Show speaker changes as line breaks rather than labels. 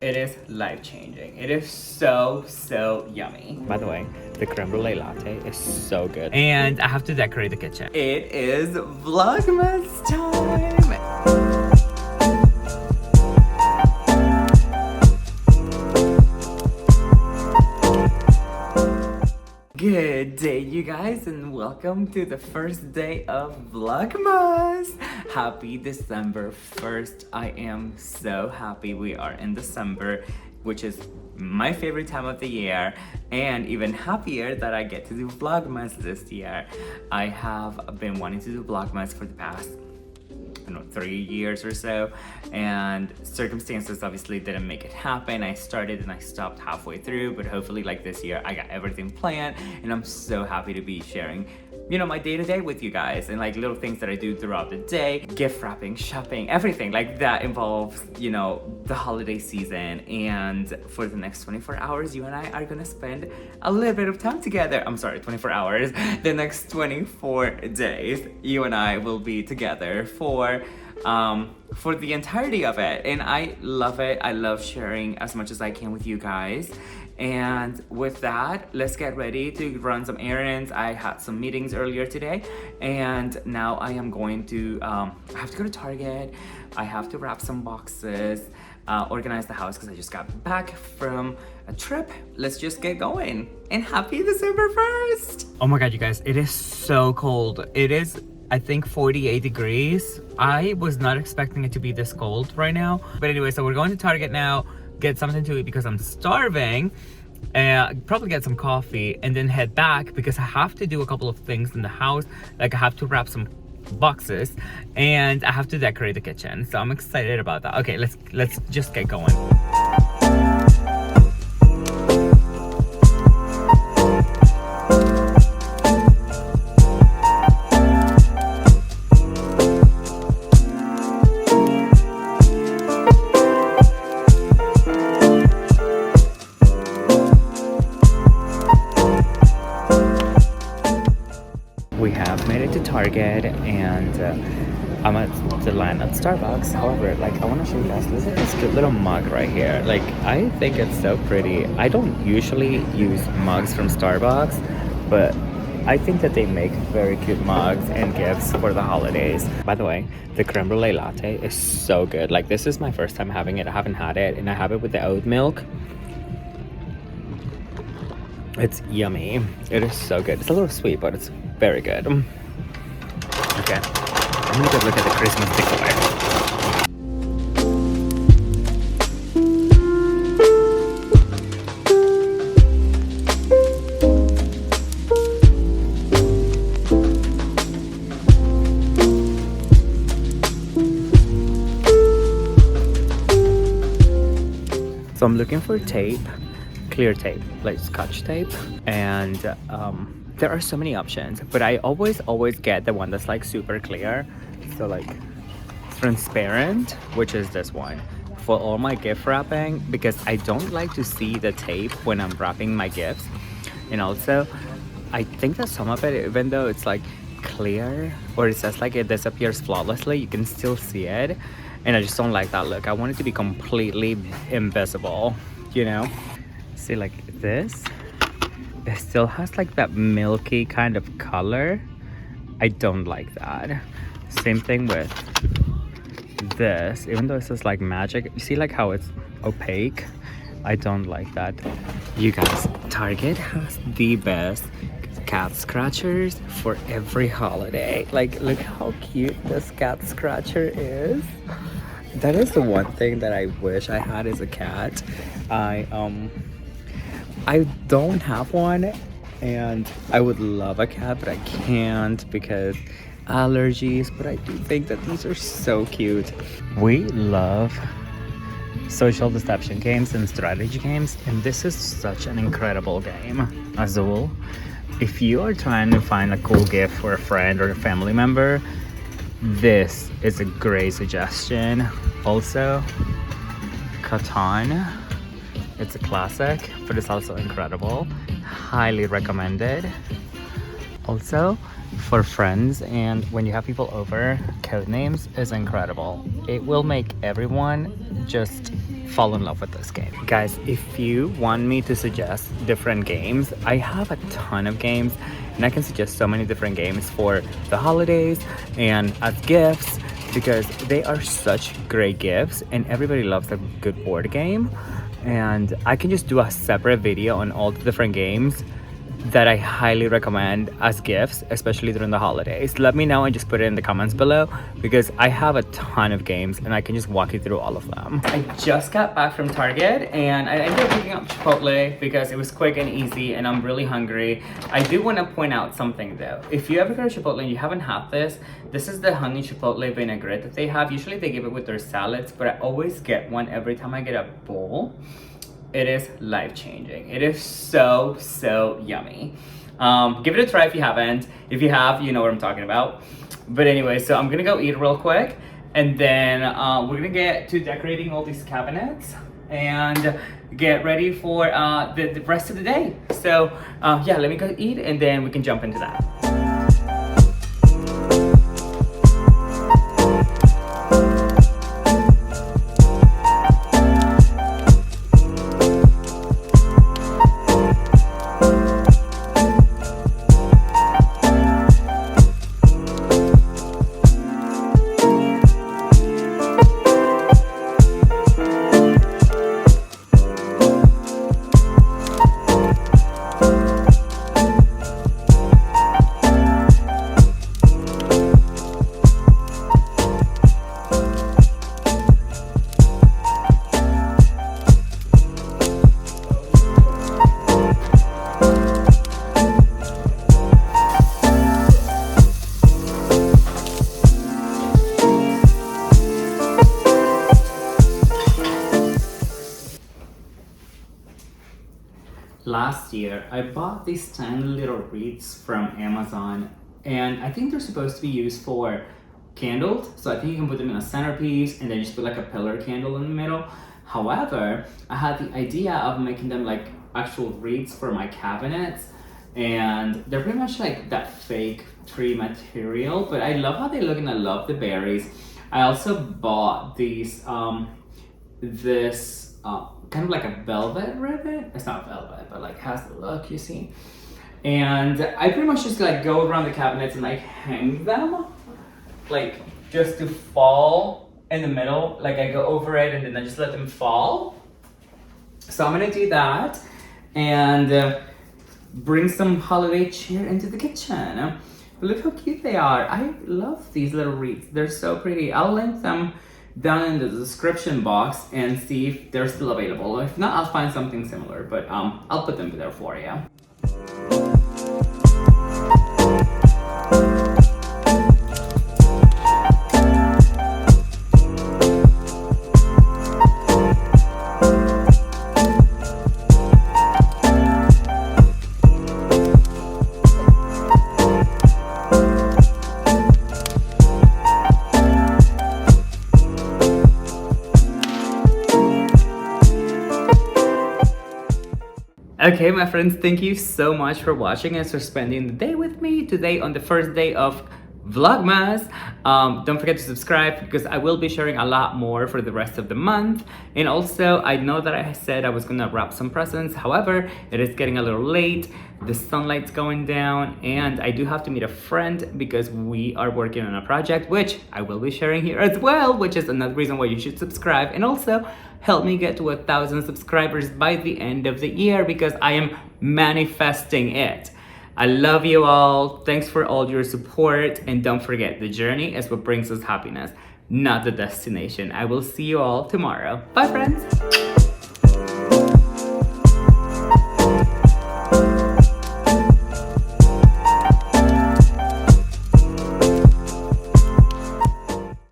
It is life-changing. It is so yummy. By the way, the creme brulee latte is so good. And I have to decorate the kitchen. It is Vlogmas time! Good day, you guys, and welcome to the first day of Vlogmas. Happy December 1st. I am so happy we are in December, which is my favorite time of the year, and even happier that I get to do Vlogmas this year. I have been wanting to do Vlogmas for the past 3 years or so, and circumstances obviously didn't make it happen. I started and I stopped halfway through, but hopefully like this year I got everything planned, and I'm so happy to be sharing my day-to-day with you guys, and like little things that I do throughout the day, gift wrapping, shopping, everything like that involves the holiday season. And for the next 24 hours you and I are gonna spend a little bit of time together. I'm sorry, 24 hours. The next 24 days you and I will be together for the entirety of it, and I love it. I love sharing as much as I can with you guys. And with that, let's get ready to run some errands. I had some meetings earlier today, and now I am going to, I have to go to Target. I have to wrap some boxes, organize the house because I just got back from a trip. Let's just get going. And happy December 1st! Oh my God, you guys, it is so cold. It is, I think, 48 degrees. I was not expecting it to be this cold right now. But anyway, so we're going to Target now, get something to eat because I'm starving, and probably get some coffee, and then head back because I have to do a couple of things in the house. Like I have to wrap some boxes and I have to decorate the kitchen. So I'm excited about that. Okay, let's just get going. We have made it to Target, and I'm at the line at Starbucks. However, like, I want to show you guys, look at this cute little mug right here. Like, I think it's so pretty. I don't usually use mugs from Starbucks, but I think that they make very cute mugs and gifts for the holidays. By the way, the creme brulee latte is so good. Like, this is my first time having it. I haven't had it, and I have it with the oat milk. It's yummy. It is so good. It's a little sweet, but it's very good. Okay, I'm gonna go look at the Christmas decor. So I'm looking for tape, clear tape, like Scotch tape, and there are so many options, but I always get the one that's like super clear, so like transparent, which is this one for all my gift wrapping, because I don't like to see the tape when I'm wrapping my gifts. And also I think that some of it, even though it's like clear or it says like it disappears flawlessly, you can still see it, and I just don't like that look. I want it to be completely invisible, see, like this, it still has like that milky kind of color. I don't like that. Same thing with this, even though it says like magic, you see like how it's opaque. I don't like that. You guys, Target has the best cat scratchers for every holiday. Like, look how cute this cat scratcher is. That is the one thing that I wish I had as a cat. I don't have one, and I would love a cat, but I can't because allergies. But I do think that these are so cute. We love social deception games and strategy games, and this is such an incredible game. Azul, if you are trying to find a cool gift for a friend or a family member, this is a great suggestion. Also, Catan. It's a classic, but it's also incredible. Highly recommended. Also, for friends and when you have people over, Codenames is incredible. It will make everyone just fall in love with this game. Guys, if you want me to suggest different games, I have a ton of games and I can suggest so many different games for the holidays and as gifts because they are such great gifts and everybody loves a good board game. And I can just do a separate video on all the different games that I highly recommend as gifts, especially during the holidays. Let me know and just put it in the comments below because I have a ton of games and I can just walk you through all of them. I just got back from Target and I ended up picking up Chipotle because it was quick and easy and I'm really hungry. I do want to point out something though. If you ever go to Chipotle and you haven't had this is the honey Chipotle vinaigrette that they have. Usually they give it with their salads, but I always get one every time I get a bowl. It is life-changing. It is so, so yummy. Give it a try if you haven't. If you have, you know what I'm talking about. But anyway, so I'm gonna go eat real quick and then we're gonna get to decorating all these cabinets and get ready for the rest of the day. So yeah, let me go eat and then we can jump into that. Last year, I bought these tiny little wreaths from Amazon and I think they're supposed to be used for candles. So I think you can put them in a centerpiece and then just put like a pillar candle in the middle. However, I had the idea of making them like actual wreaths for my cabinets and they're pretty much like that fake tree material, but I love how they look and I love the berries. I also bought these, kind of like a velvet ribbon. It's not velvet, but like has the look, you see. And I pretty much just like go around the cabinets and like hang them, like just to fall in the middle. Like I go over it and then I just let them fall. So I'm gonna do that and bring some holiday cheer into the kitchen. But look how cute they are. I love these little wreaths. They're so pretty. I'll link them down in the description box and see if they're still available. If not, I'll find something similar, but I'll put them there for you. Okay, my friends, thank you so much for watching and for spending the day with me today on the first day of Vlogmas. Don't forget to subscribe because I will be sharing a lot more for the rest of the month. And also, I know that I said I was gonna wrap some presents. However, it is getting a little late. The sunlight's going down and I do have to meet a friend because we are working on a project, which I will be sharing here as well, which is another reason why you should subscribe. And also, help me get to 1,000 subscribers by the end of the year because I am manifesting it. I love you all. Thanks for all your support. And don't forget, the journey is what brings us happiness, not the destination. I will see you all tomorrow. Bye, friends.